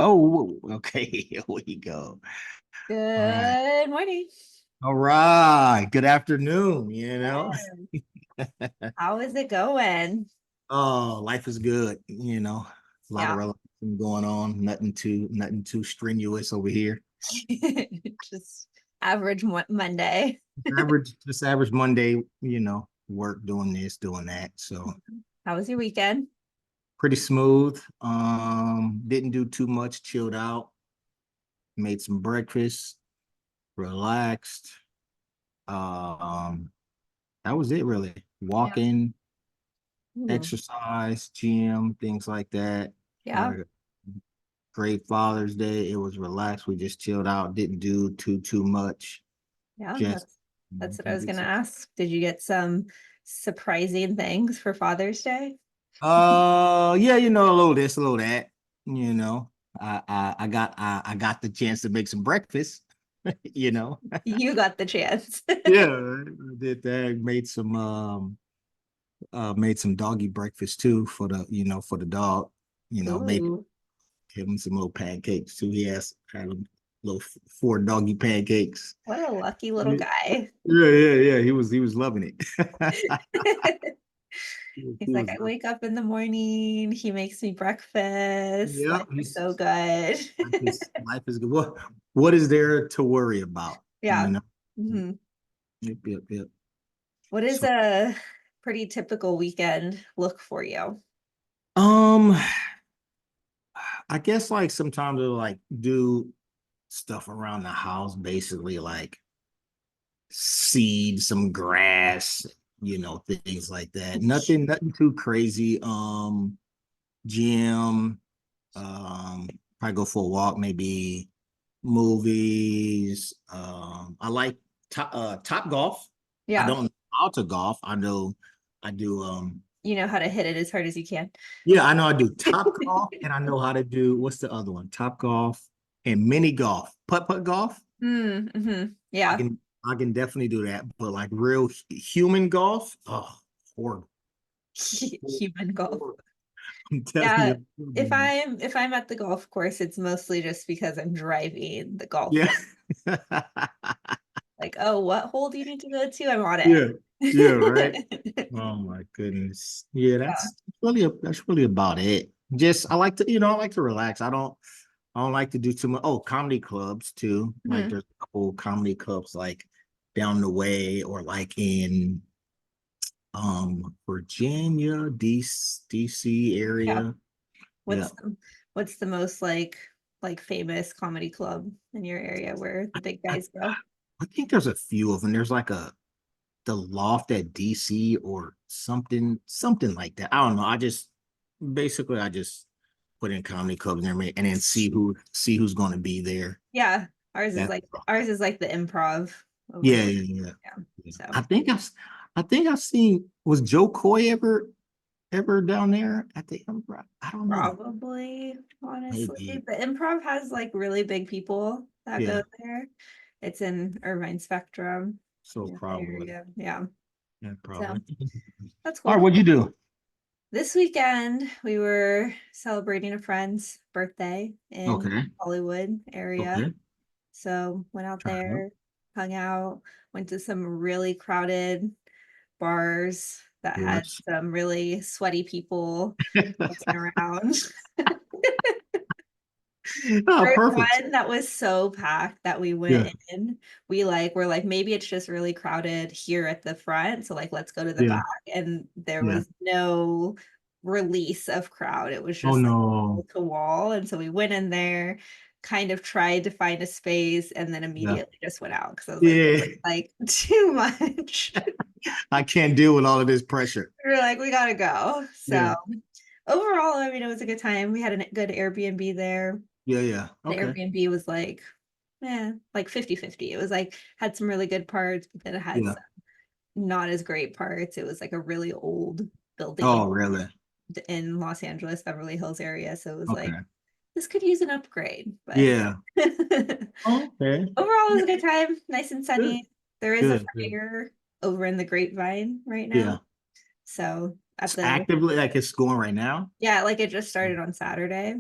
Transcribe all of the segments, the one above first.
Oh, okay. Here we go. All right. Good morning. All right. Good afternoon, Yeah. How is it going? Oh, life is good, A lot of Yeah. relaxing going on. Nothing too strenuous over here. Just average Monday. Just average Monday, work doing this, doing that. So How was your weekend? pretty smooth. Didn't do too much, chilled out, made some breakfast, relaxed. Um, that was it really. Yeah. Walking, Ooh. exercise, gym, things like that. Yeah. Had a great Father's Day. It was relaxed. We just chilled out, didn't do too much. Yeah. Just That's what I was did gonna some. ask. Did you get some surprising things for Father's Day? Yeah, a little this, a little that. You know, I got the chance to make some breakfast. You know, You got the chance. yeah, I did that. Made some doggy breakfast too for the dog. Made Ooh, him some little pancakes too. Had a little four doggy pancakes. what a lucky little Yeah, guy. yeah. He was loving it. He's He like, was I loving wake up in the morning, he makes me it. breakfast. Yeah, Life is so good. life is good. What is there to worry about? You Yeah. know. Mhm. Yep. What is So, a pretty typical weekend look for you? um, I guess like sometimes we'll like do stuff around the house, basically like seed some grass, things like that. Nothing too crazy. Gym, probably go for a walk, maybe movies. I like top golf. I Yeah, don't know how to golf. I do. you know how to hit it as hard as you can. Yeah, I know I do top golf, and I know how to do what's the other one? Top golf and mini golf, putt golf. I Yeah. can I can definitely do that, but like real human golf, oh, horrible. Human golf. Horrible. I'm telling Yeah. you. If I'm at the golf course, it's mostly just because I'm driving the golf Yeah. ball. Like, oh, what hole do you need to go to? I'm on Yeah. Yeah, right. it. Oh my goodness. Yeah, Yeah. that's really about it. Just I like to relax. I don't like to do too much. Oh, comedy clubs too. Like Mhm. there's a couple comedy clubs like down the way or like in Virginia, DC Yeah. area. Yeah. What's the most like famous comedy club in your area where the big I, guys go? I think there's a few of them. There's like the loft at DC or something like that. I don't know. I just put in comedy clubs and then see who's going to be there. Yeah, ours is That's like ours is like the improv over yeah, here. yeah, yeah. Yeah. Yeah. So I think I've seen was Joe Coy ever down there at the Improv? I don't know. probably, honestly, Maybe. the improv has like really big people that go Yeah. there. It's in Irvine Spectrum, So in the probably. area. Yeah. Yeah, So probably. that's All right, cool. what'd you do? This weekend we were celebrating a friend's birthday in Okay. Hollywood area. Okay. So went out Trying to. there, hung out, went to some really crowded bars that had Yes. some really sweaty people walking around. Oh, There's perfect. one that was so packed that we went Yeah. in. We're like, maybe it's just really crowded here at the front. So like let's go to the Yeah. back. And there Yeah. was no release of crowd. It was Oh just like wall no. to wall. And so we went in there, kind of tried to find a space, and then Yeah. immediately just went out because I was like, this Yeah. is like too much. I can't deal with all of this pressure. We're like, we gotta go. Yeah. So overall, I mean, it was a good time. We had a good Airbnb there. Yeah. Yeah. The Okay. Airbnb was like 50-50. It was like had some really good parts, but then it had Yeah. some not as great parts. It was like a really old building Oh, really? in Los Angeles, Beverly Hills area. So it was like Okay. this could use an upgrade, but Yeah. Okay. overall it was Yeah. a good time, nice and Good. sunny. There is a Good. fire over in the Grapevine right now. Yeah. So at It's the actively like it's going right now. yeah, like it just started on Saturday.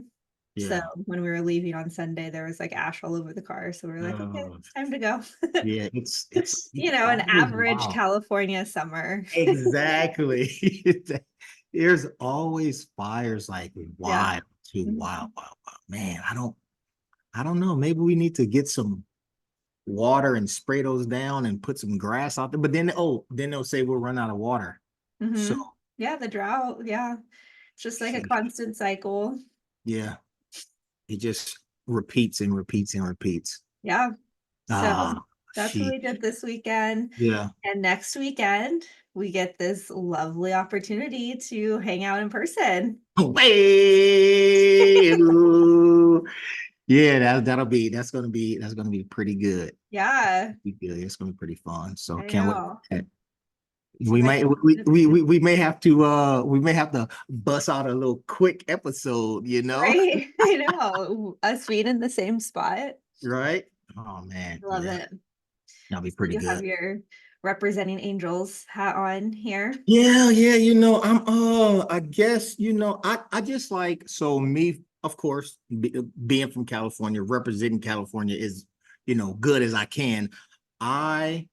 So Yeah. when we were leaving on Sunday, there was like ash all over the car. So we were like, okay, Oh, it's time to go. yeah, it's You know, an always average wild. California summer. Exactly. There's always fires like Yeah. wild, too wild, Mhm. wild, wild. Man, I don't know. Maybe we need to get some water and spray those down and put some grass out there. But then, oh, then they'll say we'll run out of water. So, Yeah, the drought. Yeah. It's just like a sheesh. constant cycle. Yeah, it just repeats and repeats and repeats. Yeah. So Ah, that's what she, we did this weekend. yeah. And next weekend, we get this lovely opportunity to hang out in person. Way. Ooh. Yeah, that's gonna be pretty good. Yeah, Be good. It's gonna be pretty fun. So I can't wait. know. We But might we may have to bust out a little quick episode, you know? right, I know. Us being in the same spot. Right? Oh man, Love yeah. it. That'll be So pretty you have good. your representing angels hat on here. Yeah, yeah, I'm I guess, I just like so me, of course, being from California, representing California is, good as I can. I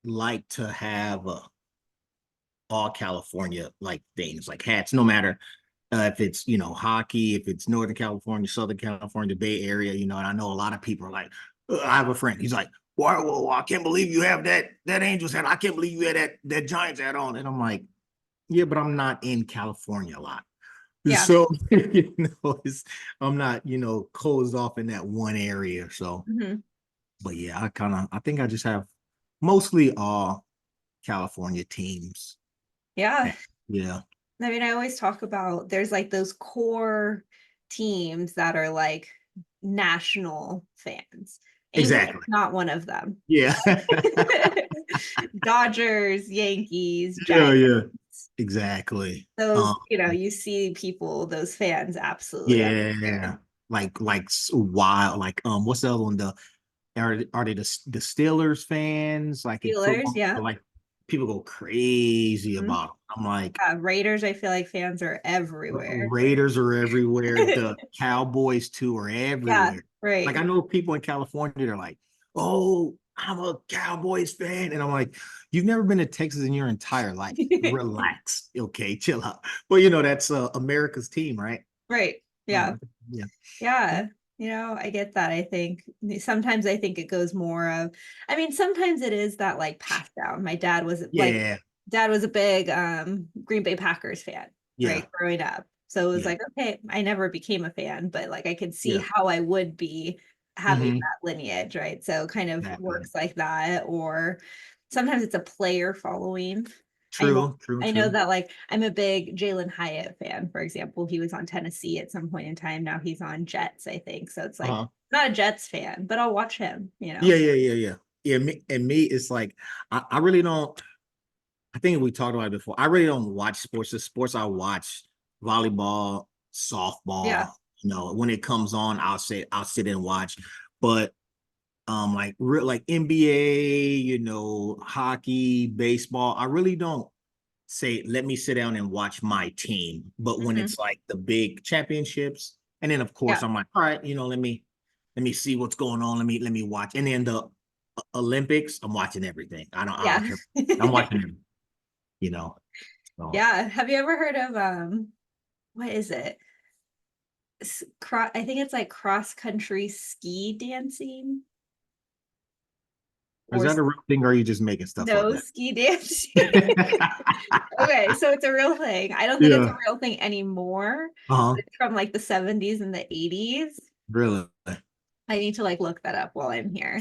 like to have all California like things, like hats, no matter if it's hockey, if it's Northern California, Southern California, Bay Area, and I know a lot of people are like, I have a friend, he's like, well, I can't believe you have that Angels hat. I can't believe you had that Giants hat on, and I'm like, yeah, but I'm not in California a lot. Yeah. So, I'm not, closed off in that one area. So, Mhm. but yeah, I think I just have mostly all California teams. Yeah. Yeah, I mean, I always talk about there's like those core teams that are like national fans. Angels exactly. not one of them. Yeah. Dodgers, Yankees, Yeah, Giants. yeah. Exactly. Those, you know, you see people, those fans absolutely Yeah. everywhere. Like wild, like what's the other one? Are they the Steelers fans? Like in Steelers, football, yeah. like people go crazy Mhm. about them. I'm like, Raiders, I feel like fans are everywhere. Raiders are everywhere. The Cowboys too are Yeah, everywhere. Like I right. know people in California, they're like, "Oh, I'm a Cowboys fan," and I'm like, "You've never been to Texas in your entire life. Relax, okay, chill out." But that's America's team, right? Right. Yeah. Uh, yeah, Yeah, you know, I get that. I think sometimes I think it goes more of, I mean, sometimes it is that like pass down. My yeah, dad was a big Green Bay Packers fan, yeah, right, growing up. So it was yeah, like, okay, I never became a fan, but like I could see yeah. how I would be having Hmm. that lineage, right? So kind of Exactly. works like that, or sometimes it's a player following. I know True, true, I know true. that like I'm a big Jalen Hyatt fan, for example. He was on Tennessee at some point in time. Now he's on Jets, I think. So it's like Uh-huh. not a Jets fan, but I'll watch him, you Yeah, know. yeah, yeah, yeah. Yeah, me, it's like I really don't. I think we talked about it before. I really don't watch sports. The sports I watch, volleyball, Yeah. softball. When it comes on, I'll sit and watch. But like like NBA, hockey, baseball, I really don't say let me sit down and watch my team. But when Mhm. it's like the big championships, and then of course Yeah. I'm like, all right, let me see what's going on. Let me watch. And then the Olympics, I'm watching everything. I don't Yeah. care. I'm watching everything, you know. So Yeah. Have you ever heard of what is it? I think it's like cross country ski dancing is or that a real thing or are you just making stuff up no there? ski dancing. Okay, so it's a real thing. I don't think it's a Yeah. real thing anymore. Uh-huh. It's from like the 70s and the 80s. Really? I need to like look that up while I'm here.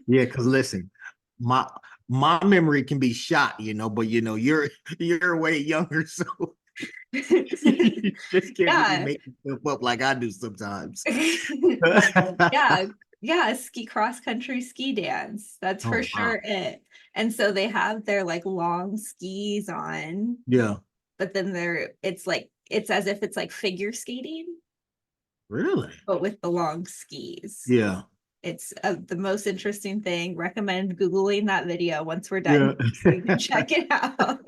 Yeah, because listen, my my memory can be shot, but you're way younger, so you just can't be Yeah. making stuff up like I do sometimes. Yeah. Yeah, ski cross country ski dance. That's for Oh wow. sure it. And so they have their like long skis on, Yeah. but then it's like it's as if it's like figure skating, Really? but with the long skis. Yeah. It's the most interesting thing. Recommend Googling that video once we're done Yeah. here so you can check it out.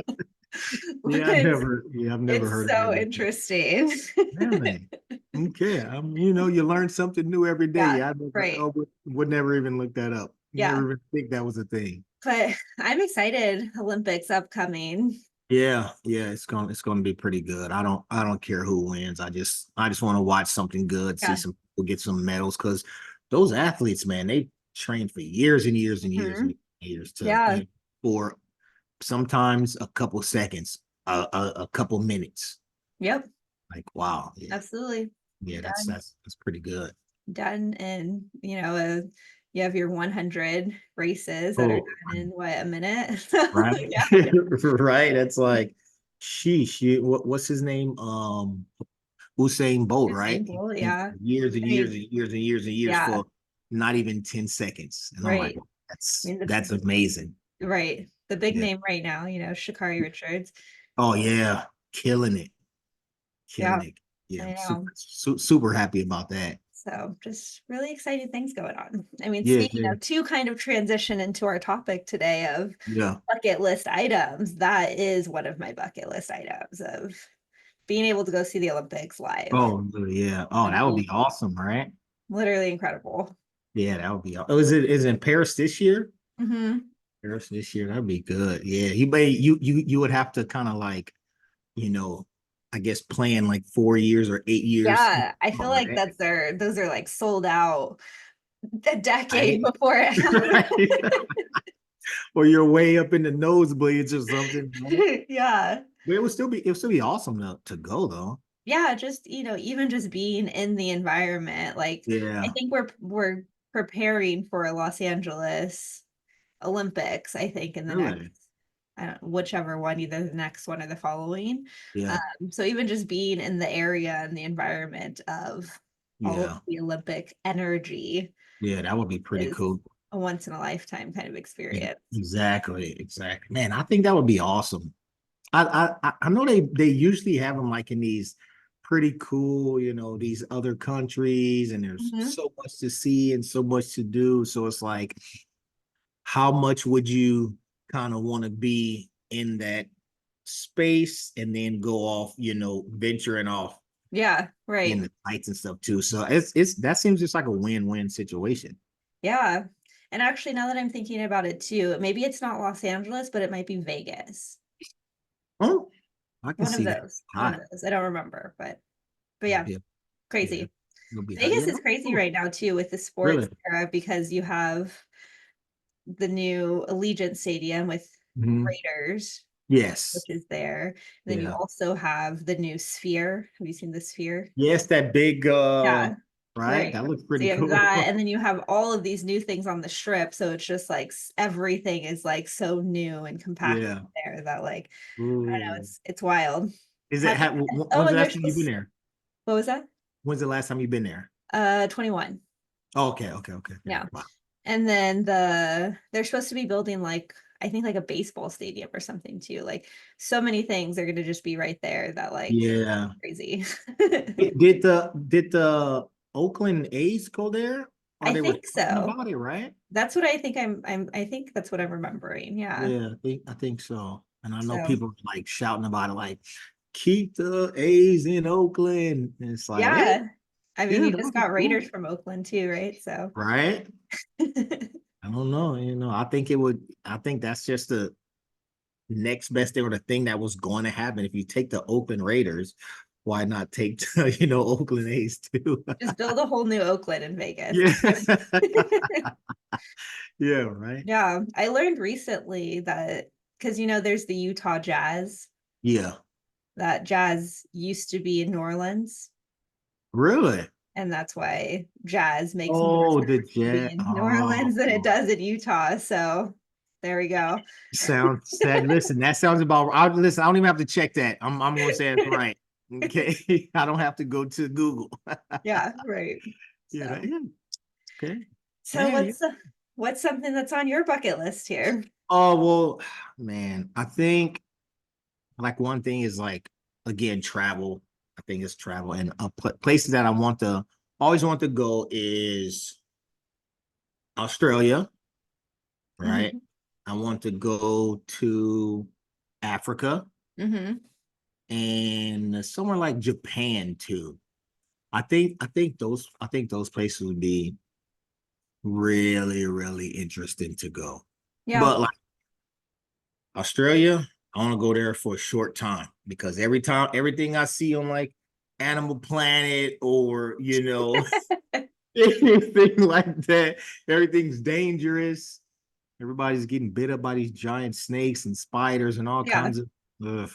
Yeah, It's I've never it's heard of so it. interesting. Really? Okay. You learn something new every day. Yeah, I never, right. would never even look that up. Yeah. Never even think that was a thing. But I'm excited. Olympics upcoming. Yeah, yeah, it's gonna be pretty good. I don't care who wins. I just want to watch something good, see Yeah. some people get some medals because those athletes, man, they train for years and years and years Hmm. and years to Yeah. for sometimes a couple seconds, a couple minutes. Yep. Like wow, yeah, Absolutely. yeah, Done. that's pretty good. Done. And you have your 100 races that are Oh, done in what, a minute? right, Yeah. right. That's like, sheesh. What's his name? Usain Bolt, right? Usain Bolt, He yeah. years and I years mean, and years and years and years yeah, for not even 10 seconds. And I'm like, right. wow, I mean, that's amazing. right. The big Yeah. name right now, Sha'Carri Richards. Oh yeah. Killing it. Yeah, Killing it. Yeah, I I'm know. super happy about that. So just really exciting things going on. I mean, Yeah, speaking yeah, of to kind of transition into our topic today of yeah. bucket list items, that is one of my bucket list items of being able to go see the Olympics live. Oh yeah. Oh, That'd that would be be awesome, right? literally incredible. Yeah, that would be. Oh, is it in Paris this year? Hmm. Paris this year, that'd be good. Yeah, you would have to kind of like, you know, I guess plan like 4 years or 8 years. Yeah, I feel like Right. those are like sold out a decade Right. before it Right. Or you're way up in the nosebleeds or something. Right? happened. Yeah. But it would still be awesome to go though. Yeah, just even just being in the environment, like I Yeah, think we're preparing for a Los Angeles Olympics, I think in the next, really. I don't whichever one, either the next one or the following. Yeah, So even just being in the area and the environment of all of yeah, the Olympic energy yeah. That would be pretty is cool. a once in a lifetime kind of experience. Exactly, exactly. Man, I think that would be awesome. I know they usually have them like in these pretty cool, these other countries, and there's Mhm. so much to see and so much to do. So it's like, how much would you kind of want to be in that space and then go off, venturing off Yeah, in right. the lights and stuff too. So it's that seems just like a win-win situation. Yeah. And actually, now that I'm thinking about it too, maybe it's not Los Angeles, but it might be Vegas. Oh, I can One of see that. those. One of Hot. those. I don't remember, but It'll yeah, be, yeah, crazy. it'll be hot. Vegas Yeah, is crazy oh, right now too with the sports really. era because you have the new Allegiant Stadium with Mhm. Raiders, which Yes. is there. And then you Yeah. also have the new Sphere. Have you seen the Sphere? Yes, that big Yeah, right? right. That looks So pretty you have cool. that, and then you have all of these new things on the strip. So it's just like everything is like so new and compacted Yeah. there that like I don't know, Ooh. it's wild. Is it Have you, oh, when's the and last there's time you've been there? what was that? When's the last time you've been there? 21. Oh, okay, okay, okay, okay. Yeah. Wow. And then they're supposed to be building like I think like a baseball stadium or something too. Like so many things are gonna just be right there that like Yeah. crazy. Did the Oakland A's go there? Or I they were think talking so. about it, right? That's what I think I think that's what I'm remembering. Yeah. Yeah, I think so. And I know So people were like shouting about it, like, keep the A's in Oakland. And it's like, yeah, yeah. I mean yeah, you that just would be got cool. Raiders from Oakland too, right? So Right? I don't know. I think that's just the next best thing or the thing that was going to happen. If you take the Oakland Raiders, why not take Oakland A's too? just build a whole new Oakland in Vegas. Yeah. Yeah, right. Yeah. I learned recently that because there's the Utah Jazz. Yeah. That Jazz used to be in New Orleans, Really? and that's why Jazz makes more Oh, the sense to be Jet. in New Orleans than it Oh, does in Utah. So there we go. sounds sad. Listen, that sounds about. Listen, I don't even have to check that. I'm gonna say it's right. Okay, I don't have to go to Google. Yeah, right. Yeah, So yeah. Okay, so man. Yeah. what's something that's on your bucket list here? Oh well, man. I think like one thing is like again travel. I think it's travel and places that I want to always want to go is Australia, right? Mhm. I want to go to Africa. Mm-hmm. and somewhere like Japan too. I think those places would be really, really interesting to go. Yeah. But like Australia, I want to go there for a short time because every time everything I see on like Animal Planet or anything like that, everything's dangerous. Everybody's getting bit up by these giant snakes and spiders and all Yeah. kinds of. Ugh,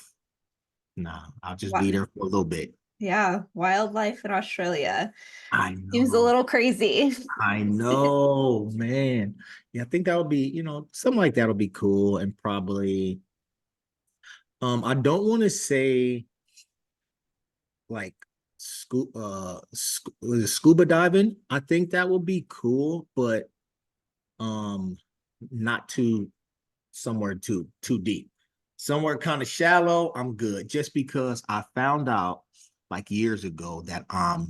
nah, I'll just be What? there for a little bit. Yeah. Wildlife in Australia I seems a know. little crazy. I know, man. Yeah, I think that would be, something like that would be cool and probably I don't want to say like scuba diving. I think that would be cool, but um not too somewhere too deep. Somewhere kind of shallow, I'm good. Just because I found out like years ago that I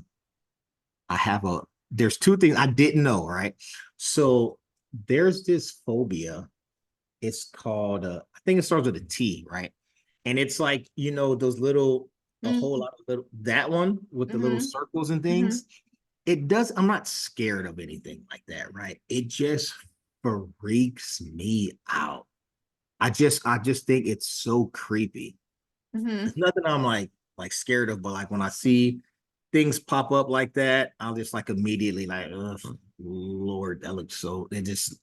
have a there's two things I didn't know, right? So there's this phobia. It's called I think it starts with a T, right? And it's like, those little a whole Mm-hmm. lot of little that one with the little circles and Mm-hmm. things. It does, I'm not scared of anything like that, right? It just freaks me out. I just think it's so creepy. Mm-hmm. It's nothing I'm like scared of, but like when I see things pop up like that, I'll just like immediately like, ugh, Lord, that looks so. It just,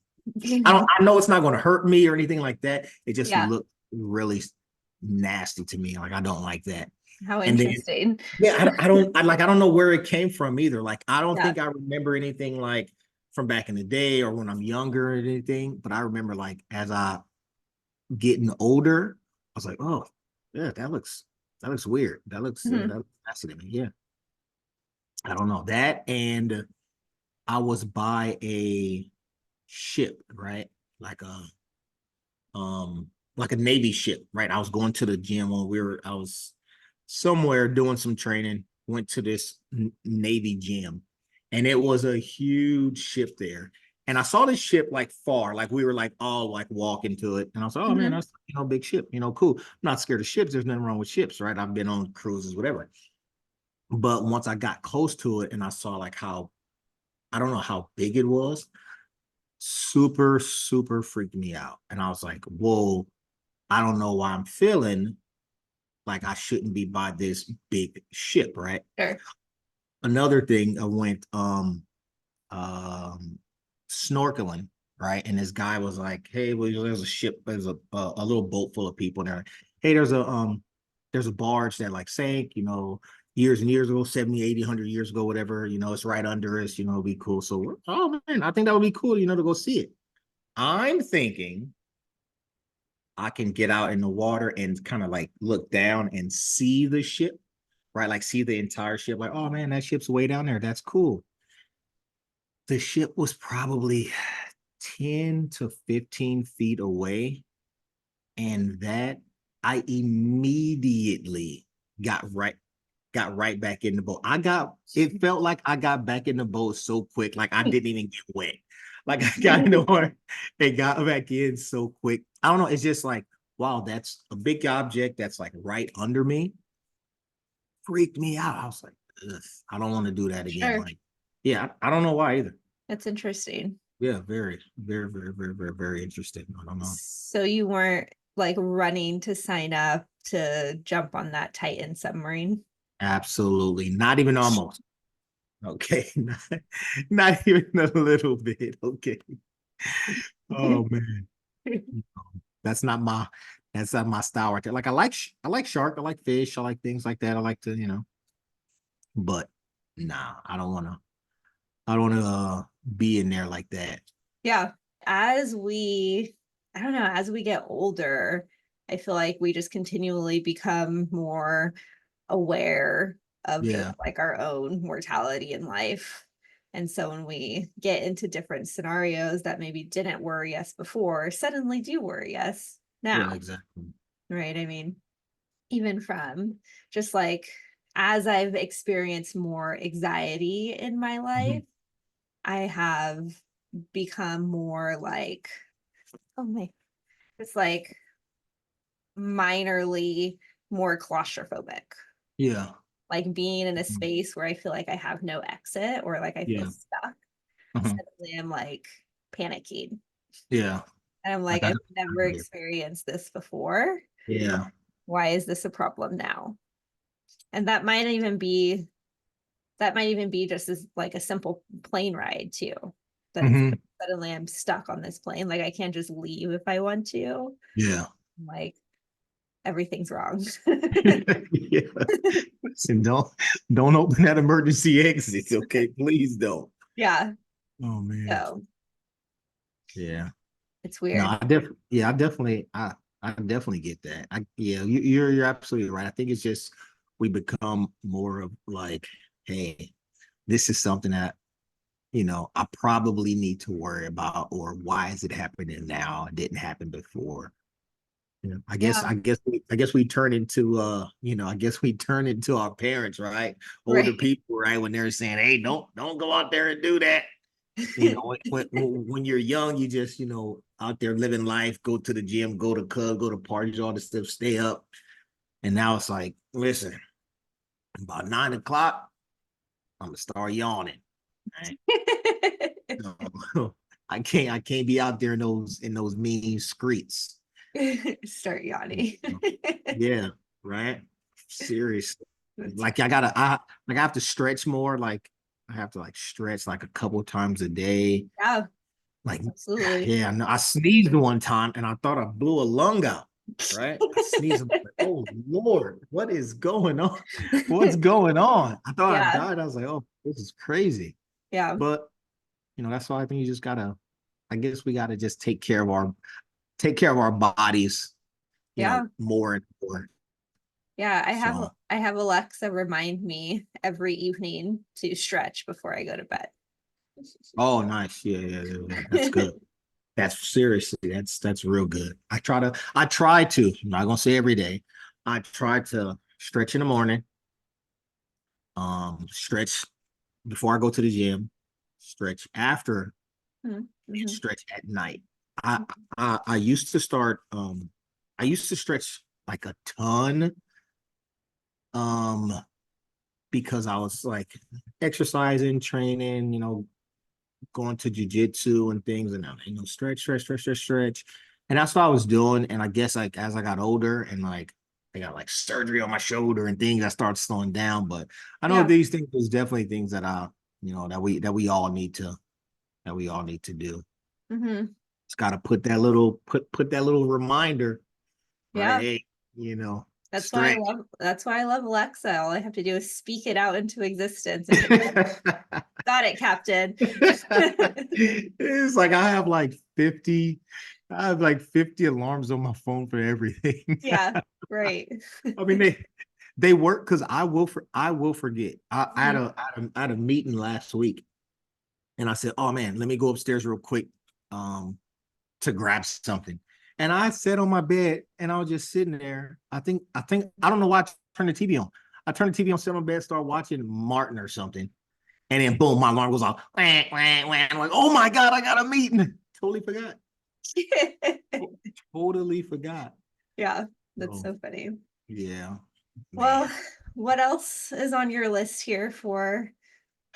I know it's not going to hurt me or anything like that. It just Yeah. looked really nasty to me. Like I don't like that. How And then interesting. yeah, I don't know where it came from either. Like I don't Yeah. think I remember anything like from back in the day or when I'm younger or anything. But I remember like as I getting older, I was like, oh yeah, that looks weird. Mm-hmm. That looks nasty to me. Yeah, I don't know that. And I was by a ship, right? Like a like a Navy ship, right? I was going to the gym when I was somewhere doing some training, went to this Navy gym, and it was a huge ship there. And I saw this ship like far, like we were like all like walking to it. And I was like, oh man, Mm-hmm. that's big ship, cool. I'm not scared of ships. There's nothing wrong with ships, right? I've been on cruises, whatever. But once I got close to it and I saw like how I don't know how big it was, super, super freaked me out. And I was like, whoa, I don't know why I'm feeling like I shouldn't be by this big ship, right? Sure. Another thing, I went um snorkeling, right? And this guy was like, "Hey, well, there's a ship, there's a little boat full of people, and they're like, hey, there's a barge that like sank, years and years ago, 70, 80, 100 years ago, whatever, it's right under us, it'll be cool." So, oh man, I think that would be cool, to go see it. I'm thinking I can get out in the water and kind of like look down and see the ship, right? Like see the entire ship. Like, oh man, that ship's way down there. That's cool. The ship was probably 10 to 15 feet away. And that I immediately got right got right back in the boat. It felt like I got back in the boat so quick, like I didn't even get wet. Like I got in the water and got back in so quick. I don't know. It's just like, wow, that's a big object that's like right under me. Freaked me out. I was like, ugh, I don't want to do that again. Sure. Like, yeah, I don't know why either. That's interesting. Yeah, very, very, very, very, very, very interesting. I don't know. So you weren't like running to sign up to jump on that Titan submarine? Absolutely. Not even almost. Okay. Not even a little bit. Okay. Oh man. That's not my that's not my style right there. Like I like shark, I like fish, I like things like that. I like to, but nah, I don't wanna be in there like that. Yeah. As we, I don't know, as we get older, I feel like we just continually become more aware of just Yeah, like our own mortality in life. And so when we get into different scenarios that maybe didn't worry us before, suddenly do worry us yeah, now, exactly. right? I mean, even from just like as I've experienced more anxiety in my Mhm. life, I have become more like, oh my, it's like minorly more claustrophobic. Yeah. Like being in a Mhm. space where I feel like I have no exit or like I feel Yeah. stuck. Mhm. Suddenly I'm like panicking. Yeah. And I'm Like like, I, I've never yeah. experienced this before. Yeah. Why is this a problem now? And that might even be just as like a simple plane ride too. That it's Hmm. suddenly I'm stuck on this plane. Like I can't just leave if I want to. Yeah. Like everything's wrong. Yeah. Listen, don't open that emergency exit. Okay, please don't. Yeah. Oh man. So Yeah. it's No, weird. I definitely get that. You're absolutely right. I think it's just we become more of like, hey, this is something that I probably need to worry about, or why is it happening now? It didn't happen before. Yeah. I guess we turn into I guess we turn into our parents, right? Older Right. people, right? When they're saying, hey, don't go out there and do that. When you're young, you just, out there living life, go to the gym, go to club, go to parties, all this stuff, stay up. And now it's like, listen, about 9 o'clock, I'm gonna start yawning. Right? So, I can't be out there in those mean streets. Start yawning. Yeah, right. Seriously. That's Like I have to stretch more. Like I have to like stretch like a couple times a day. yeah, Like, absolutely. yeah, no, I sneezed one time and I thought I blew a lung out. Right? I sneezed. I'm like, oh Lord, what is going on? What's going on? I thought I Yeah, died. I was like, oh, this is crazy. yeah, But that's why I think you just gotta, I guess we gotta just take care of our bodies, yeah, more and more. yeah. I have So, I have Alexa remind me every evening to stretch before I go to bed. oh, nice. Yeah, yeah, yeah, yeah. That's good. That's seriously, that's real good. I try to, I'm not gonna say every day. I try to stretch in the morning, stretch before I go to the gym, stretch after, and Mm-hmm. stretch at night. I I used to start I used to stretch like a ton, um because I was like exercising, training, going to jujitsu and things, and stretch, stretch, stretch, stretch, stretch, and that's what I was doing. And I guess like as I got older and like I got like surgery on my shoulder and things, I started slowing down. But I know Yeah. these things was definitely things that that we all need to do. Mm-hmm. It's got to put that little reminder, right? Yeah. Hey, That's why I stretch. love that's why I love Alexa. All I have to do is speak it out into existence and be like, got it, Captain. It's like I have like 50 alarms on my phone for everything. Yeah, right. I mean they work because I will forget. I had Mhm. a meeting last week and I said, oh man, let me go upstairs real quick um to grab something. And I sat on my bed and I was just sitting there. I think I don't know why I turned the TV on. I turned the TV on, sat on my bed, started watching Martin or something. And then boom, my alarm goes off. Wah, wah, wah. I'm like, oh my God, I got a meeting. Totally forgot. Totally forgot. Yeah, that's So so funny. yeah, Well, man. what else is on your list here for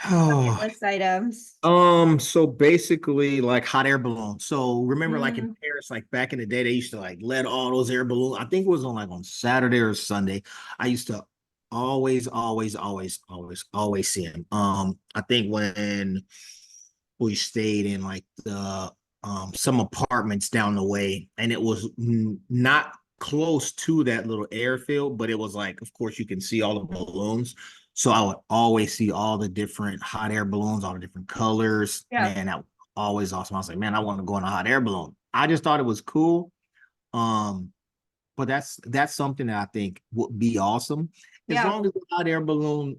bucket Oh, list items? so basically like hot air balloons. So remember, like in Mm, Paris, like back in the day, they used to like let all those air balloons. I think it was on Saturday or Sunday. I used to always, always, always, always, always see them. I think when we stayed in like the some apartments down the way, and it was not close to that little airfield, but it was like, of course, you can see all the balloons. So I would always see all the different hot air balloons, all the different colors. yeah, Man, that was always awesome. I was like, man, I want to go on a hot air balloon. I just thought it was cool. Um, but that's something that I think would be awesome. As yeah. long as the hot air balloon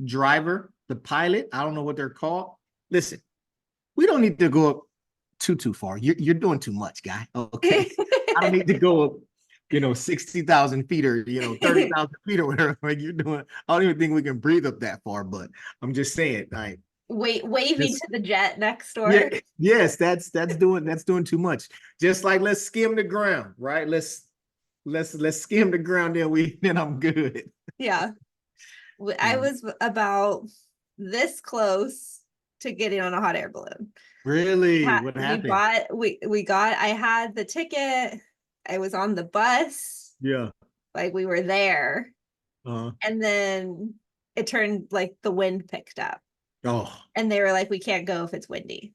driver, the pilot, I don't know what they're called. Listen, we don't need to go up too far. You're doing too much, guy. Okay. I don't need to go up, 60,000 feet or 30,000 feet or whatever. Like you're doing. I don't even think we can breathe up that far, but I'm just saying, like Waving just to the jet next yeah, door. yes, that's doing too much. Just like let's skim the ground, right? let's skim the ground, then I'm good. Yeah. I Mm. was about this close to getting on a hot air balloon. Really? What happened? We got I had the ticket. I was on the bus. Yeah. Like we were there. Uh, And then it turned like the wind picked up. oh, And they were like, we can't go if it's windy.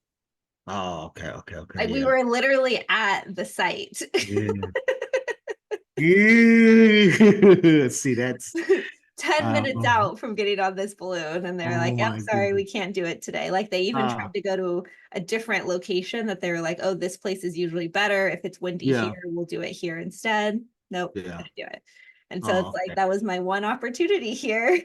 oh, okay, Like we yeah. were literally at the site. Yeah. Yeah. See, that's 10 minutes oh, out from getting on this balloon, and they were oh like, yep, my sorry, we goodness. can't do it today. Like they even Uh, tried to go to a different location that they were like, oh, this place is usually better. If it's windy yeah, here, we'll do it here instead. Nope, yeah. couldn't do it. And so it's Oh, like okay. that was my one opportunity here.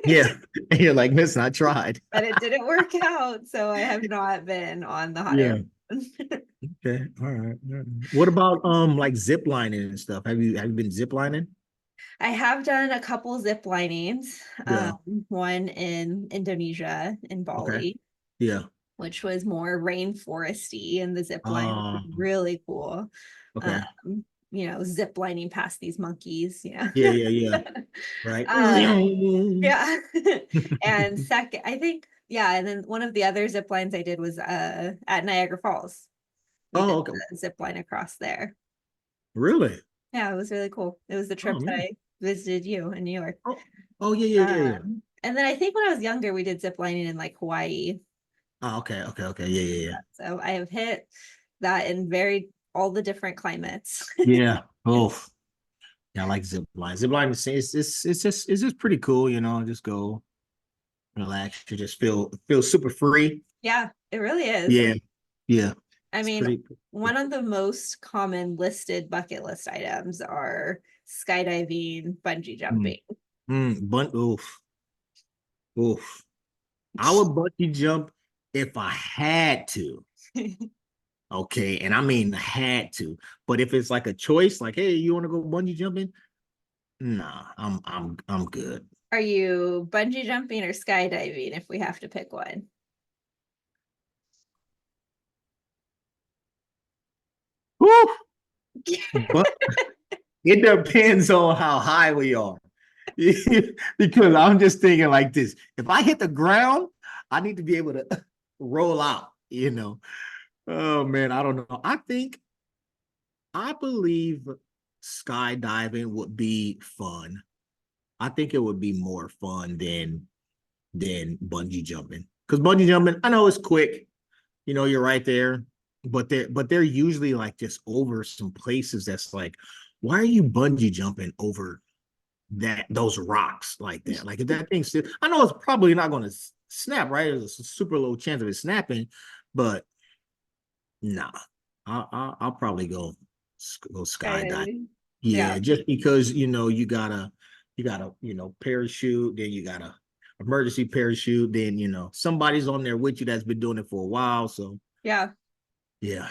Yeah. And you're like, listen, I tried. But it didn't work out. So I have not been on the hot air Yeah. balloon. Okay. All right. All right. What about like zip lining and stuff? Have you been zip lining? I have done a couple zip linings, Yeah. one in Indonesia, in Okay. Bali, Yeah. which was more rainforesty, and the zip line was Um, really cool. okay. Zip lining past these monkeys, Yeah. Right. um, yeah. And second, I think, yeah, and then one of the other zip lines I did was at Niagara Falls. We Oh, did okay. the zip line across there. Really? Yeah, it was really cool. It was the Oh trip that man. I visited you in New York. Oh, oh yeah. And then I think when I was younger, we did zip lining in like Hawaii. Oh, okay. Yeah. So I have hit that in all the different climates. Yeah. Oh, yeah, I like zip line. Zip line is it's just pretty cool, just go relax. You just feel super free. Yeah, it really is. Yeah. Yeah. I It's mean, pretty one of the most common listed bucket list items are skydiving, bungee mm, jumping. oof. Oof. I would bungee jump if I had to. Okay. And I mean had to. But if it's like a choice, like, hey, you want to go bungee jumping? Nah, I'm good. Are you bungee jumping or skydiving if we have to pick one? Woo! But it depends on how high we are. Because I'm just thinking like this. If I hit the ground, I need to be able to roll out. Oh man, I don't know. I believe skydiving would be fun. I think it would be more fun than bungee jumping. Because bungee jumping, I know it's quick. You're right there, but they're usually like just over some places that's like, why are you bungee jumping over those rocks like that? Like if that thing still, I know it's probably not going to snap, right? There's a super low chance of it snapping, but nah, I'll probably go skydive. Skydiving. Yeah. Yeah, just because you gotta parachute, then you gotta emergency parachute, then somebody's on there with you that's been doing it for a while. So Yeah. yeah,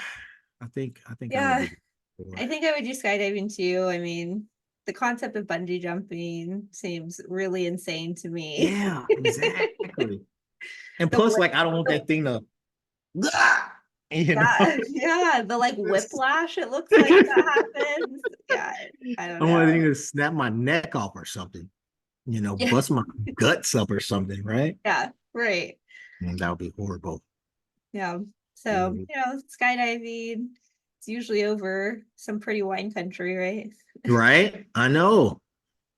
I think I would Yeah. do more. I think I would do skydiving too. I mean, the concept of bungee jumping seems really insane to me. Yeah, exactly. And The plus, whip, like, I don't want the, that thing to, you know. yeah, yeah, the like whiplash it looks like that happens. Yeah, I don't I want that thing know. to snap my neck off or something. Yeah, Bust my guts up or something, right? yeah, right. And that would be horrible. Yeah. So, Mhm. skydiving, it's usually over some pretty wine country, right? Right? I know.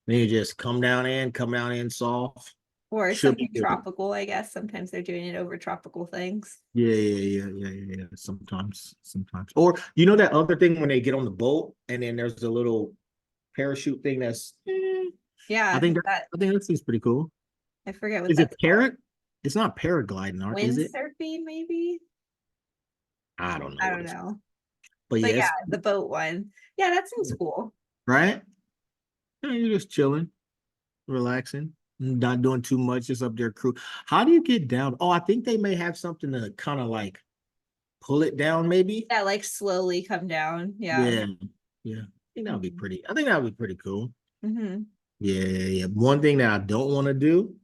Then you just come down in soft. Or Should be something good. tropical, I guess. Sometimes they're doing it over tropical things. Yeah. Sometimes. Or you know that other thing when they get on the boat and then there's a little parachute thing I Yeah, think that seems pretty cool. I forget what Is it that's called. parrot? It's not paragliding, art, is it? Windsurfing, maybe? I don't know I what don't it's. know. But But yeah, yes, the boat one. Yeah, that seems cool. right? Yeah, you're just chilling, relaxing, not doing too much, just up there crew. How do you get down? Oh, I think they may have something to kind of like pull it down, maybe. That like slowly come down. Yeah. Yeah, yeah. Mhm. I think that would be pretty cool. Mhm. Yeah. One thing that I don't want to do,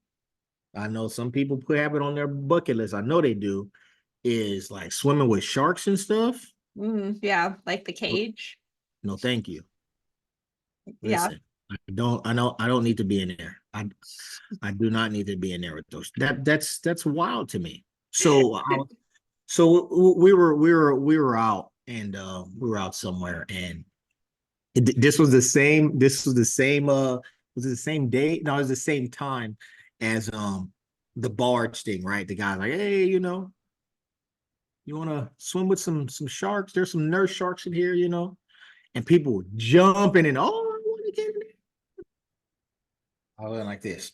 I know some people have it on their bucket list. I know they do, is like swimming with sharks and stuff. Yeah, like the cage. No, thank you. Yeah. Listen, I don't need to be in there. I do not need to be in there with those. That's wild to me. So we were out and we were out somewhere and this was the same was it the same day? No, it was the same time as the barge thing, right? The guy's like, hey, you want to swim with some sharks? There's some nurse sharks in here, and people jumping and, oh, I want to get in there. I went like this.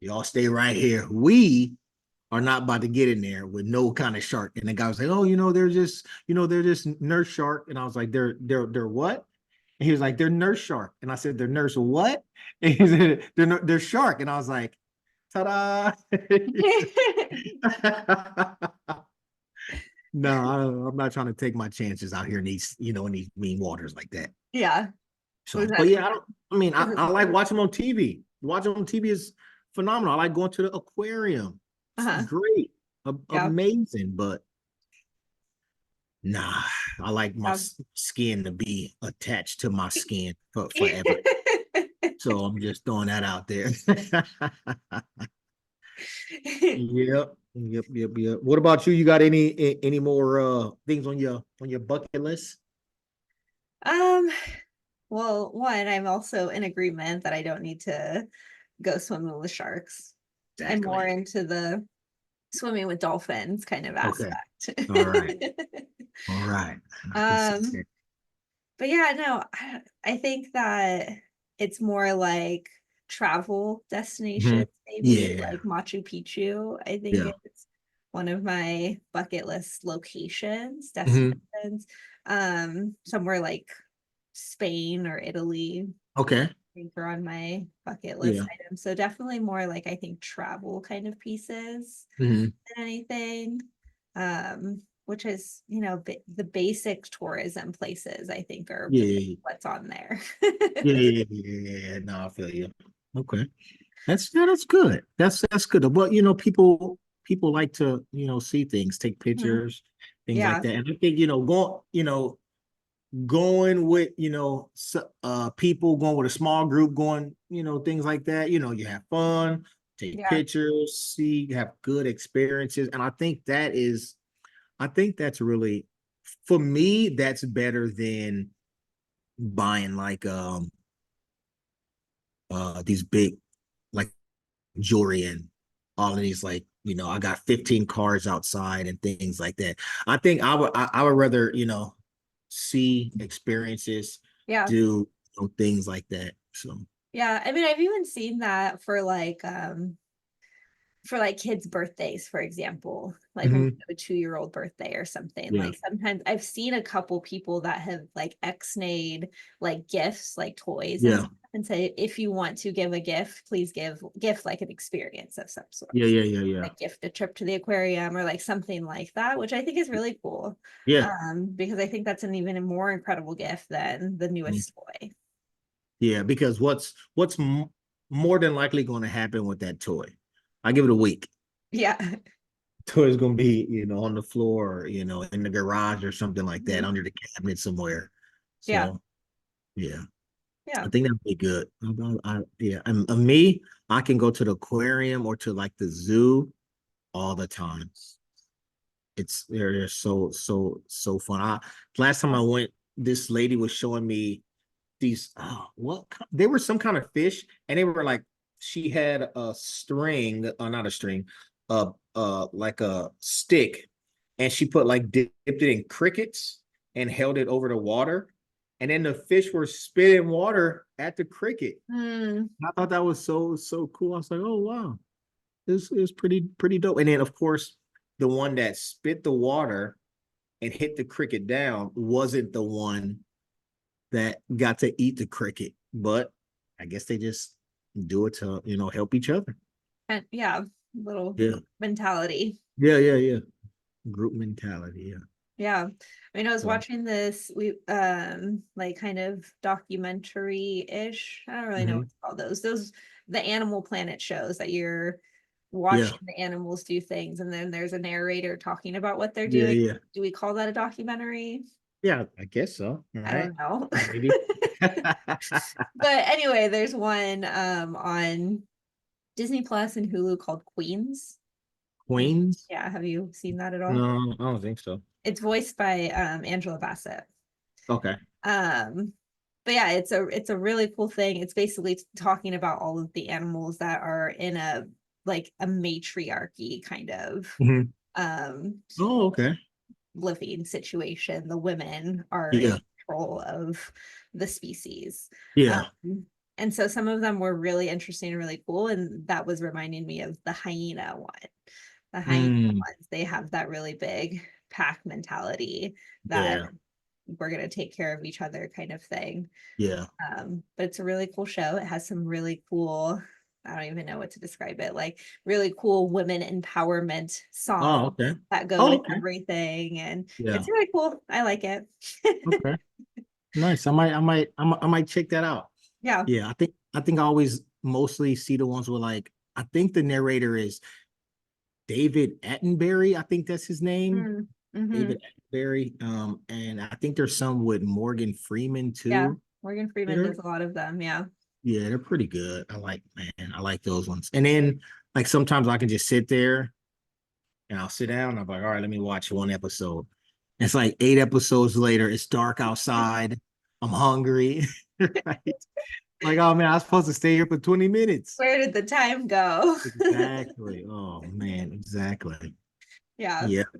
Y'all stay right here. We are not about to get in there with no kind of shark. And the guy was like, oh, they're just nurse shark. And I was like, they're what? And he was like, they're nurse shark. And I said, they're nurse what? And he said, they're shark. And I was like, ta-da. No, I'm not trying to take my chances out here in these mean waters like that. Yeah. Was So, but that yeah, I mean, is I like watching them on TV. Watching them on TV is phenomenal. I like going to the aquarium. It's uh-huh. great, Yeah. amazing. But nah, I like my Yeah. skin to be attached to my skin forever. So I'm just throwing that out there. Yep. What about you? You got any more things on your bucket list? Um, well, one, I'm also in agreement that I don't need to go swimming with sharks. I'm more Exactly. into the swimming with dolphins kind of Okay. aspect. All right. All right. I can see um, that. but yeah, no, I think that it's more like travel destinations, Mhm. maybe Yeah. like Machu Picchu. I think Yeah. it's one of my bucket list locations, Mhm. destinations. Somewhere like Spain or Italy, Okay. think are on my bucket list Yeah. items. So definitely more like I think travel kind of pieces Mhm. than anything. Which is, the basic tourism places I think are really Yeah. what's on there. Yeah. No, I feel you. Okay. That's good. That's good. But people like to, see things, take Mhm. pictures, things like Yeah, that. And I think, going with, people going with a small group, going, things like that, you have fun, take yeah, pictures, see, have good experiences. And I think that's really, for me, that's better than buying like these big like jewelry and all of these, like, I got 15 cars outside and things like that. I think I would rather, see experiences, yeah. do, things like that. So Yeah. I mean, I've even seen that for like kids' birthdays, for example, like when we mhm. have a 2-year-old birthday or something. Yeah, Like sometimes I've seen a couple people that have like X-nayed like gifts, like toys and yeah, stuff, and say, if you want to give a gift, please give gift like an experience of some sort. yeah. Like gift a trip to the aquarium or like something like that, which I think is really cool. Yeah. Because I think that's an even more incredible gift than the Mhm. newest toy. Yeah, because what's more than likely going to happen with that toy? I give it a week. Yeah. Toy is going to be, on the floor, or, in the garage or something like that, Mhm. under the cabinet somewhere. Yeah. So yeah, Yeah. I think that'd be good. Yeah, and me, I can go to the aquarium or to like the zoo all the time. They're so fun. Last time I went, this lady was showing me these, they were some kind of fish, and they were like, she had a string, not a string, like a stick, and she put like dipped it in crickets and held it over the water, and then the fish were spitting water at the cricket. Mm, I thought that was so cool. I was like, oh wow, this is pretty dope. And then of course, the one that spit the water and hit the cricket down wasn't the one that got to eat the cricket, but I guess they just do it to, help each other. and yeah, little Yeah. mentality. Yeah. Group mentality. Yeah. Yeah. I mean, I was So, watching this like kind of documentary-ish. I don't really know what mhm. to call those the Animal Planet shows that you're Yeah. watching the animals do things and then there's a narrator talking about what they're Yeah. doing. Yeah. Do we call that a documentary? Yeah, I guess so. All I right. don't know. Maybe. But anyway, there's one on Disney Plus and Hulu called Queens. Queens? Yeah, have you seen that at all? No, I don't think so. It's voiced by Angela Bassett. Okay. Um, but yeah, it's a really cool thing. It's basically talking about all of the animals that are in a like a matriarchy kind of Mhm. um Oh, okay. living situation. The women are in Yeah. control of the species. Yeah. And so some of them were really interesting and really cool. And that was reminding me of the hyena one. The hyena Mm, ones, they have that really big pack mentality that yeah. we're going to take care of each other kind of thing. Yeah. But it's a really cool show. It has some really cool, I don't even know what to describe it, like really cool women empowerment Oh, songs okay. that go Oh, with okay. everything. And Yeah. it's really cool. I like it. Okay. Nice. I might check that out. Yeah. Yeah, I think I always mostly see the ones where like I think the narrator is David Attenberry. I think that's his name. Mm-hmm. David Attenberry. And I think there's some with Morgan Freeman Yeah. too. Morgan Freeman They're does a lot of them. Yeah. yeah, they're pretty good. I like those ones. And then like sometimes I can just sit there and I'll sit down. I'm like, all right, let me watch one episode. It's like 8 episodes later. It's dark outside. I'm hungry. Right? Like, oh man, I was supposed to stay here for 20 minutes. Where did the time go? Exactly. Oh man, exactly. Yeah. Yep. A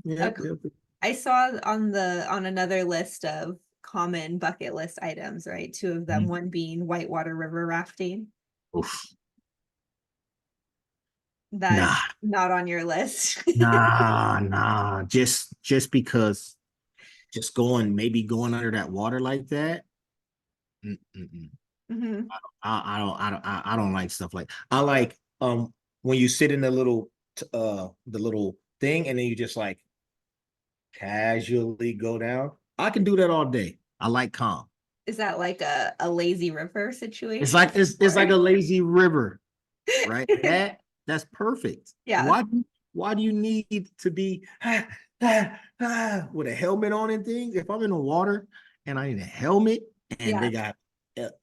Yep. Yep. I saw on another list of common bucket list items, right? Two of them, Mhm. one being whitewater river rafting. Oof. That's Nah, not on your list. nah. Just because just maybe going under that water like that. Mm-mm. Hmm. I don't like stuff like I like when you sit in the little thing and then you just like casually go down. I can do that all day. I like calm. Is that like a lazy river It's situation? like it's Or like a lazy river, right? That's perfect. yeah, Why do you need to be with a helmet on and things? If I'm in the water and I need a helmet and yeah, they got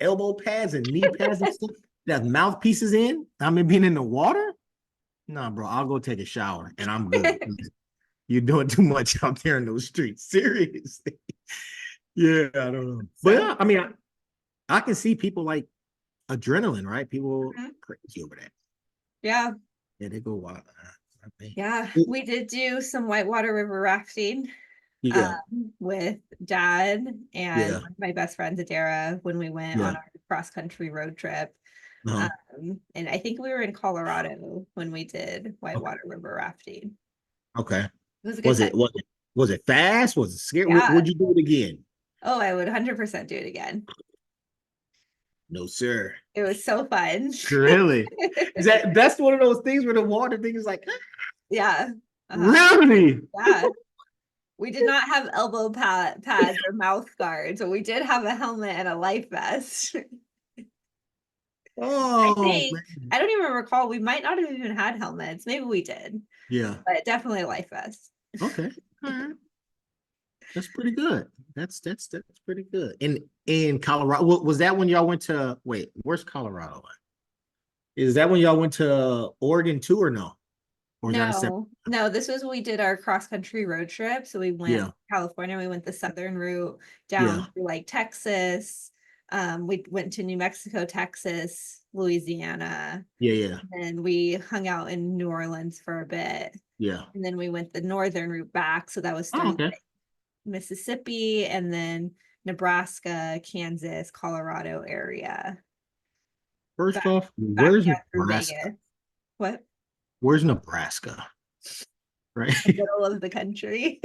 elbow pads and knee pads and stuff that mouthpieces in, I'm being in the water. Nah, bro, I'll go take a shower and I'm good. You're doing too much out there in those streets. Seriously. Yeah, I don't know. But so yeah, I mean, I can see people like adrenaline, right? People mhm. crazy over that. Yeah, Yeah, they go wild. I think. yeah. We did do some whitewater river rafting Yeah, with dad and yeah, one of my best friends, Adara, when we went yeah. on our cross country road trip. Uh-huh. And I think we were in Colorado when we did Okay. whitewater river rafting. Okay. It was a good Was time. it was it was it fast? Was it scary? Yeah. Would you do it again? Oh, I would 100% do it again. No, sir. It was so fun. Really? That's one of those things where the water thing is like, Yeah. Uh-huh. really? Yeah. We did not have pads or mouth guards, but we did have a helmet and a life vest. I Oh think. man. I don't even recall. We might not have even had helmets. Maybe we did, Yeah. but definitely a life vest. Okay. All right. That's pretty good. That's pretty good. In Colorado, was that when y'all went to wait, where's Colorado at? Is that when y'all went to Oregon too or no? Or is that a separate? No, no, this was when we did our cross country road trip. So we went Yeah. California, we went the southern route down Yeah. through like Texas. We went to New Mexico, Texas, Louisiana, Yeah. Yeah. and we hung out in New Orleans for a bit. Yeah. And then we went the northern route back. So that was Oh, through okay. like Mississippi and then Nebraska, Kansas, Colorado area. First Back off, back where's yeah, through Nebraska? Vegas. What? Where's Nebraska? Right. The middle of the country.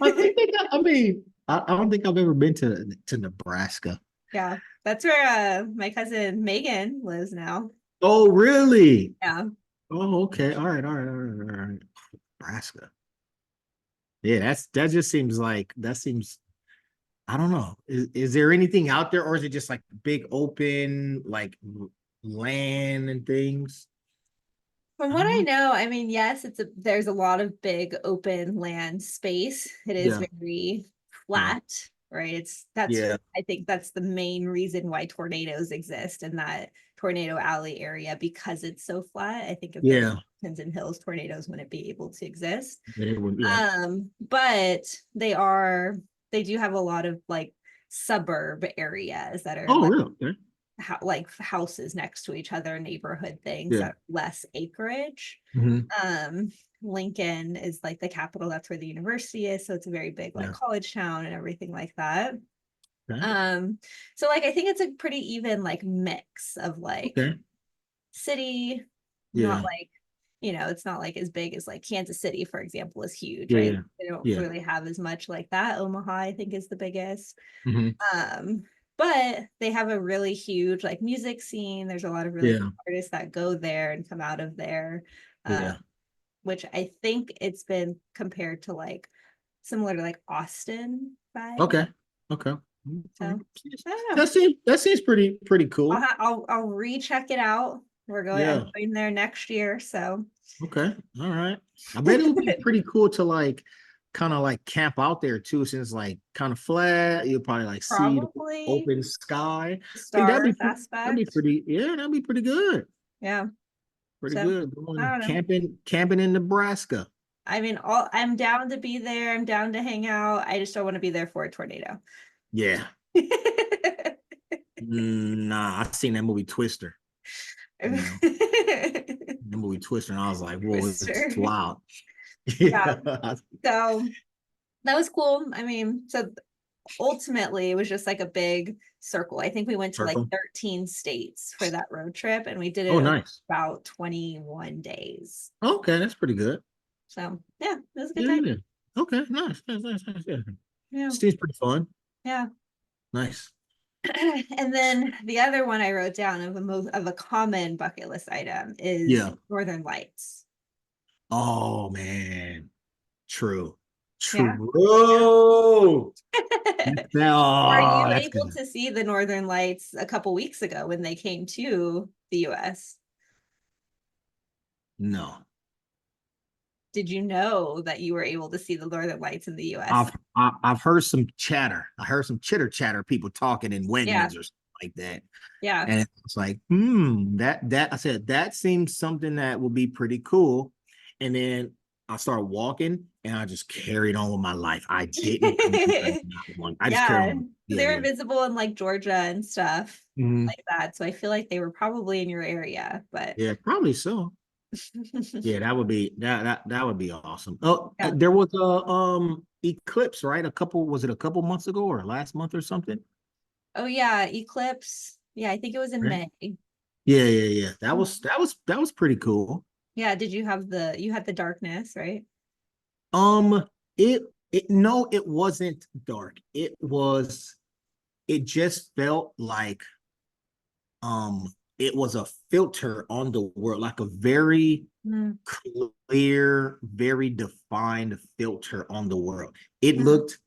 I mean, I don't think I've ever been to Nebraska. Yeah, that's where my cousin Megan lives now. Oh, really? Yeah. Oh, okay. All right. All right. All right. All right. Nebraska. Yeah, that just seems like that seems I don't know. Is there anything out there, or is it just like big open like land and things? From what I know, I mean, yes, there's a lot of big open land space. It is Yeah, very yeah, flat, right? That's yeah, I think that's the main reason why tornadoes exist in that tornado alley area because it's so flat. I think if there were yeah. mountains and hills, tornadoes wouldn't be able to exist. Yeah. But they do have a lot of like suburb areas that are Oh, like really? Okay. like houses next to each other, neighborhood things Yeah. that are less acreage. Hmm. Um, Lincoln is like the capital, that's where the university is. So it's a very big like Yeah. college town and everything like that. Okay. Um, so like I think it's a pretty even like mix of like Okay. city, not Yeah. like, it's not like as big as like Kansas City, for example, is huge, Yeah. right? Yeah. They don't Yeah. really have as much like that. Omaha, I think, is the biggest. Hmm. Um, but they have a really huge like music scene. There's a lot of really Yeah. cool artists that go there and come out of there, uh, Yeah. which I think it's been compared to like similar to like Austin vibe. Okay. Okay. So Okay. I don't know. That seems pretty cool. I'll recheck it out. I'm Yeah. going there next year, so Okay. All right. I bet it would be pretty cool to like kind of like camp out there too, since like kind of flat. You'll probably like see the probably open sky. I think stars that'd be aspect. pretty, yeah, that'd be pretty good. Yeah. Pretty So good. I Going don't know. camping in Nebraska. I mean, I'm down to be there. I'm down to hang out. I just don't want to be there for a tornado. Yeah. Nah, I seen that movie Twister. You know, the movie Twister, and I was like, whoa, it's Twister. wild. Yeah. Yeah. So that was cool. I mean, so ultimately it was just like a big circle. I think we went to like Circle. 13 states for that road trip and we did Oh, it over nice. about 21 days. Okay, that's pretty good. So yeah, it was a good Yeah, time. yeah. Okay, nice. Nice. Yeah. Yeah. Seems pretty fun. Yeah. Nice. And then the other one I wrote down of a common bucket list item is Yeah. Northern Lights. Oh man. True. Yeah. True. Were Oh, you that's able good. to see the Northern Lights a couple weeks ago when they came to the US? No. Did you know that you were able to see the Northern Lights in the US? I've heard some chatter. I heard some chitter chatter, people talking in Yeah. windmills or something like that. Yeah. And it's like, that I said that seems something that would be pretty cool. And then I started walking and I just carried on with my life. I didn't come behind that one. I just carried Yeah. on. They Yeah, were yeah. visible in like Georgia and stuff Mhm. like that. So I feel like they were probably in your area, but Yeah, probably so. Yeah, that would be awesome. Oh, yeah. there was a eclipse, right? Was it a couple months ago or last month or something? Oh yeah, Eclipse. Yeah, I think it was in Right? May. Yeah. That was pretty cool. Yeah, did you had the darkness, right? Um, it no, it wasn't dark. It just felt like um it was a filter on the world, like a very Mm, clear, very defined filter on the world. It mm. looked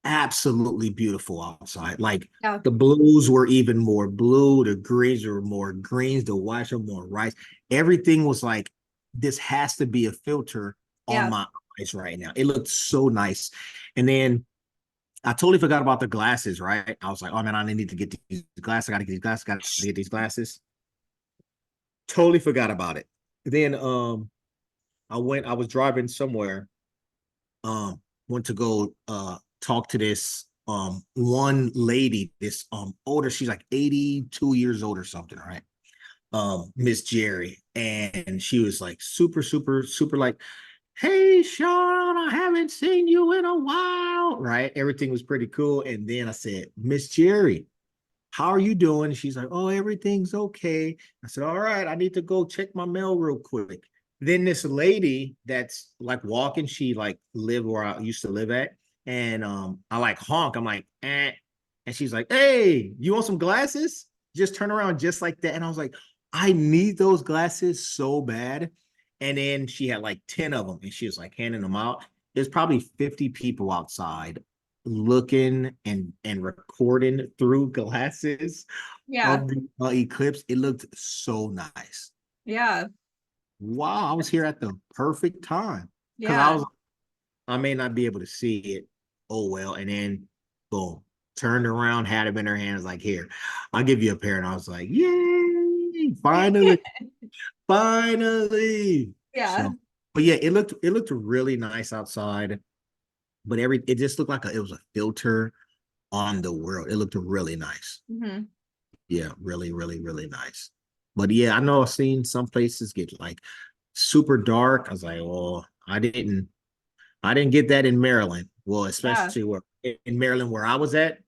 absolutely beautiful outside. Like Yeah, the blues were even more blue, the greens were more greens, the whites were more whites. Everything was like, this has to be a filter on yeah, my eyes right now. It looked so nice. And then I totally forgot about the glasses, right? I was like, oh man, I need to get these glasses. I gotta get these glasses, gotta get these glasses. Totally forgot about it. Then I was driving somewhere, went to go talk to this one lady, this older, she's like 82 years old or something, right? Miss Jerry. And she was like super like, hey Sean, I haven't seen you in a while, right? Everything was pretty cool. And then I said, Miss Jerry, how are you doing? She's like, oh, everything's okay. I said, all right, I need to go check my mail real quick. Then this lady that's like walking, she like lived where I used to live at. And I like honk. I'm like, eh. And she's like, hey, you want some glasses? Just turn around just like that. And I was like, I need those glasses so bad. And then she had like 10 of them and she was like handing them out. There's probably 50 people outside looking and recording through glasses yeah, of the eclipse. It looked so nice. yeah. wow, I was here at the perfect time. Because Yeah. I may not be able to see it. Oh well. And then boom. Turned around, had him in her hands, like, here, I'll give you a pair. And I was like, yay, finally, finally. Yeah. So, but yeah, it looked really nice outside. But it just looked like it was a filter on the world. It looked really nice. Hmm. Yeah, really, really, really nice. But yeah, I know I've seen some places get like super dark. I was like, oh, I didn't get that in Maryland. Well, Yeah. especially where in Maryland where I was at.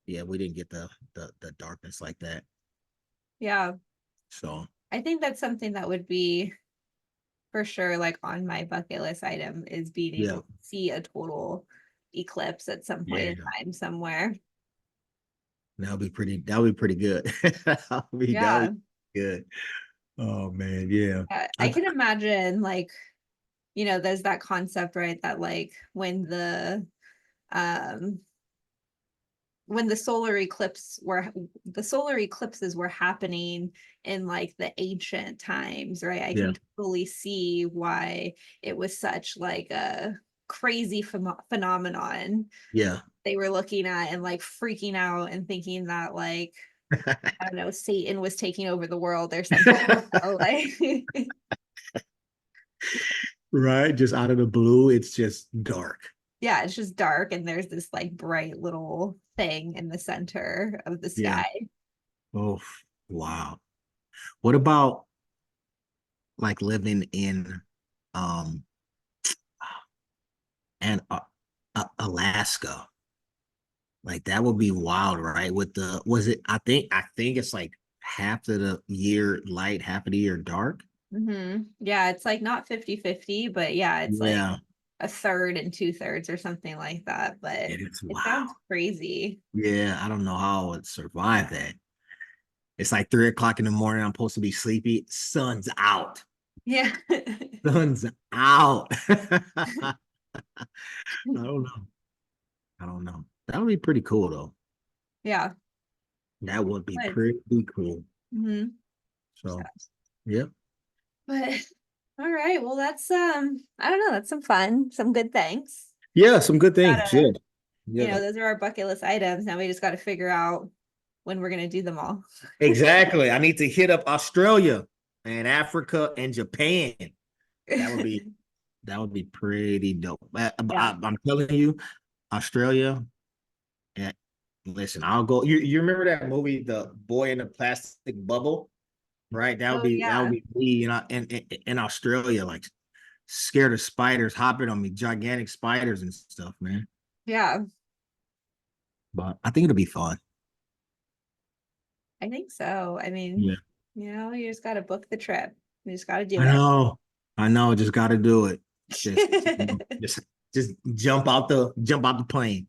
Yeah, we didn't get the darkness like that. Yeah. So I think that's something that would be for sure like on my bucket list item is being yeah, able to see a total eclipse at some point in yeah, time somewhere. that'll be pretty good. That'll be Yeah. good. Oh man, yeah. I I, can imagine like, there's that concept, right? That like um when the solar eclipses were happening in like the ancient times, right? I yeah, can totally see why it was such like a crazy phenomenon yeah. they were looking at and like freaking out and thinking that like I don't know, Satan was taking over the world or something. Like Right, just out of the blue, it's just dark. yeah, it's just dark and there's this like bright little thing in the center of the Yeah. sky. Oh, wow. What about like living in um and Alaska? Like that would be wild, right? With the was it I think it's like half of the year light, half of the year dark. Yeah, it's like not 50-50, but yeah, it's like Yeah. a third and two-thirds or something like that. But Yeah, it's it wow. sounds crazy. Yeah, I don't know how I would survive that. It's like 3 o'clock in the morning. I'm supposed to be sleepy. Sun's out. Yeah. Sun's out. I don't know. I don't know. That would be pretty cool though. Yeah. That would be But, pretty cool. mhm. So, yeah. But all right, well that's I don't know, that's some fun, some good things. Yeah, some good things. Yeah. Gotta, Yeah. those are our bucket list items. Now we just got to figure out when we're gonna do them all. Exactly. I need to hit up Australia and Africa and Japan. That would be that would be pretty dope. Yeah. I'm telling you, Australia. And listen, I'll go. You remember that movie, The Boy in the Plastic Bubble? Right? Oh That would yeah. be me, in Australia, like scared of spiders hopping on me, gigantic spiders and stuff, man. Yeah. But I think it'll be fun. I think so. I mean, Yeah. you just got to book the trip. You just got to do I it. know. I know. Just got to do it. Just, just, just jump out the plane.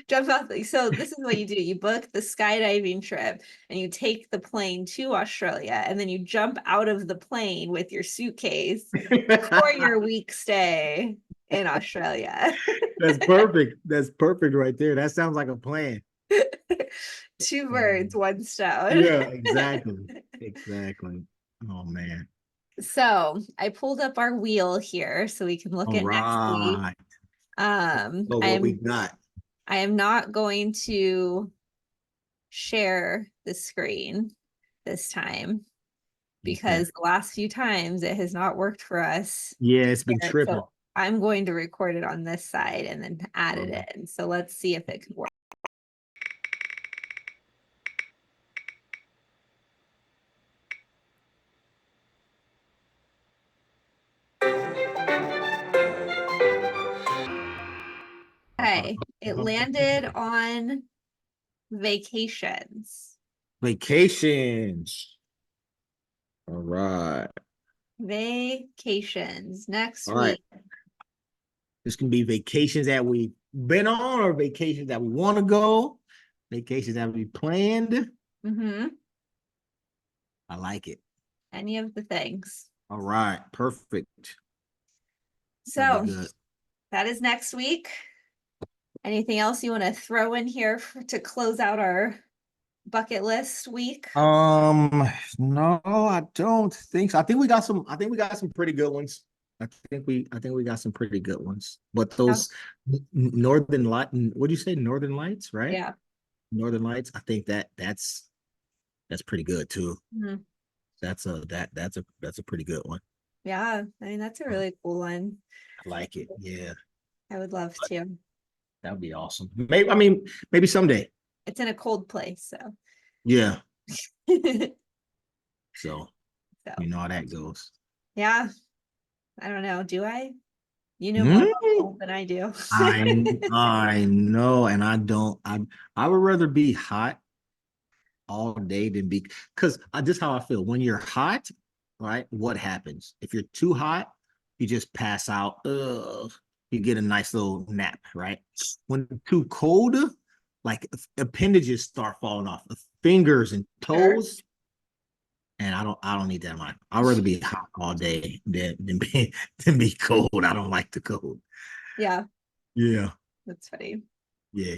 Jump off. So this is what you do. You book the skydiving trip and you take the plane to Australia and then you jump out of the plane with your suitcase for your week stay in Australia. That's perfect. That's perfect right there. That sounds like a plan. Two birds, one stone. Yeah, exactly. Exactly. Oh man. So I pulled up our wheel here so we can look All at next week. right. Um, So what we I'm got? I am not going to share the screen this time Okay. because the last few times it has not worked for us Yeah, to it's been share it. tripping. So I'm going to record it on this side and then add Um, it in. So let's see if it can work. Okay, it landed on vacations. Vacations. All right. Vacations next All right. week. This can be vacations that we've been on or vacations that we want to go, vacations that we planned. Mm-hmm. I like it. Any of the things. All right. Perfect. That'll be So good. that is next week. Anything else you want to throw in here to close out our bucket list week? No, I don't think so. I think we got some pretty good ones. I think we got some pretty good ones. But Yeah. those Northern Light, what do you say? Northern Lights, right? Yeah. Northern Lights. I think that's pretty good too. Mhm. That's a pretty good one. Yeah. I mean, that's a really cool one. I like it. Yeah, I would love to. that would be awesome. Maybe I mean maybe someday. It's in a cold place, so. Yeah. So, So you know how that goes. yeah. I don't know. Do I? You know more about Mm, cold than I do. I know, and I don't. I would rather be hot all day than be because this is how I feel. When you're hot, right? What happens? If you're too hot, you just pass out. You get a nice little nap, right? When too cold, like appendages start falling off, fingers and Sure. toes. And I don't need that much. I'd rather be hot all day than be cold. I don't like the cold. Yeah, Yeah. that's funny. Yeah.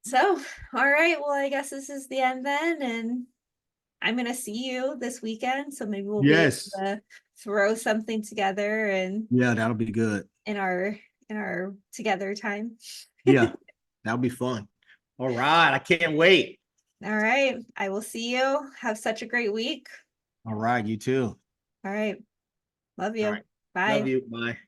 So, all right. Well, I guess this is the end then, and I'm gonna see you this weekend, so maybe we'll be able Yes. to throw something together and Yeah, that'll be good. in our together time. Yeah, that'll be fun. All right. I can't wait. All right. I will see you. Have such a great week. All right, you too. All right. Love All you. right. Love Bye. you. Bye.